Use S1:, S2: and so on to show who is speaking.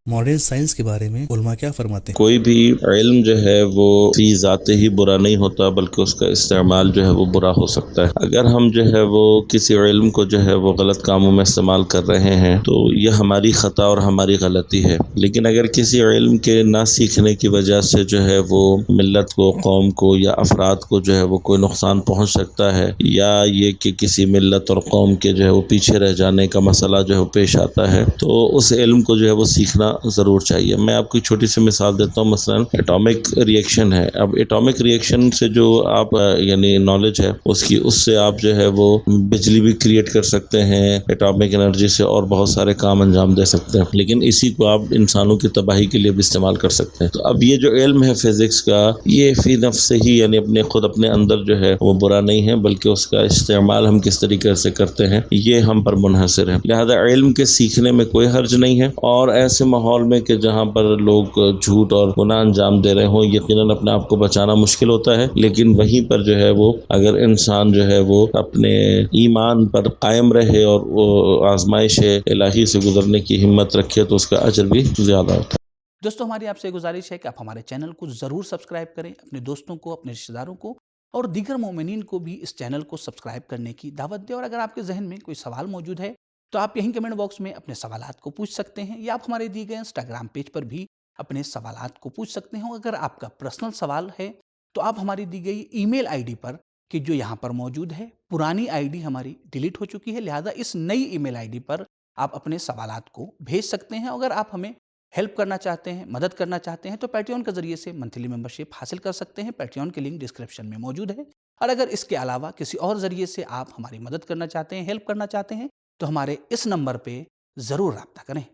S1: Modern science के बारे में उलमा क्या फरमाते हैं?
S2: कोई भी इल्म जो है वो फी ज़ाते ही बुरा नहीं होता, बल्कि उसका इस्तेमाल जो है वो बुरा हो सकता है। अगर हम जो है वो किसी इल्म को जो है वो गलत कामों में इस्तेमाल कर रहे हैं तो यह हमारी ख़ता और हमारी गलती है। लेकिन अगर किसी इल्म के ना सीखने की वजह से जो है वो मिल्लत को, कौम को या अफराद को जो है वो कोई नुकसान पहुँच सकता है, या ये कि किसी मिल्लत और कौम के जो है वो पीछे रह जाने का मसला जो है वो पेश आता है, तो उस इल्म को जो है वो सीखना ज़रूर चाहिए। मैं आपको एक छोटी सी मिसाल देता हूँ। मसलन एटॉमिक रिएक्शन है। अब एटॉमिक रिएक्शन से जो आप यानी नॉलेज है उसकी, उससे आप जो है वो बिजली भी क्रिएट कर सकते हैं एटॉमिक एनर्जी से, और बहुत सारे काम अंजाम दे सकते हैं। लेकिन इसी को आप इंसानों की तबाही के लिए भी इस्तेमाल कर सकते हैं। तो अब ये जो इल्म है फिज़िक्स का, ये फी नफ्स से ही यानी अपने अंदर जो है वो बुरा नहीं है, बल्कि उसका इस्तेमाल हम किस तरीके से करते हैं ये हम पर मुनहसर है। लिहाजा इल्म के सीखने में कोई हर्ज नहीं है, और ऐसे माहौल में कि जहाँ पर लोग झूठ और गुनाह अंजाम दे रहे हों, यकीनन अपने आप को बचाना मुश्किल होता है। लेकिन वहीं पर जो है वो अगर इंसान जो है वो अपने ईमान पर कायम रहे और वो आजमाइश इलाही से गुजरने की हिम्मत रखे तो उसका अजर भी ज़्यादा होता है।
S3: दोस्तों, हमारी आपसे गुजारिश है कि आप हमारे चैनल को ज़रूर सब्सक्राइब करें, अपने दोस्तों को, अपने रिश्तेदारों को और दीगर मोमिनीन को भी इस चैनल को सब्सक्राइब करने की दावत दें। और अगर आपके जहन में कोई सवाल मौजूद है तो आप यहीं कमेंट बॉक्स में अपने सवालात को पूछ सकते हैं, या आप हमारे दिए गए इंस्टाग्राम पेज पर भी अपने सवालात को पूछ सकते हैं। अगर आपका पर्सनल सवाल है तो आप हमारी दी गई ईमेल आईडी पर, कि जो यहाँ पर मौजूद है, पुरानी आईडी हमारी डिलीट हो चुकी है, लिहाजा इस नई ईमेल आईडी पर आप अपने सवालात को भेज सकते हैं। अगर आप हमें हेल्प करना चाहते हैं, मदद करना चाहते हैं, तो पैट्रियन के जरिए से मंथली मेंबरशिप हासिल कर सकते हैं। पैट्रियन की लिंक डिस्क्रिप्शन में मौजूद है। और अगर इसके अलावा किसी और जरिए से आप हमारी मदद करना चाहते हैं, हेल्प करना चाहते हैं, तो हमारे इस नंबर पे ज़रूर रब्ता करें।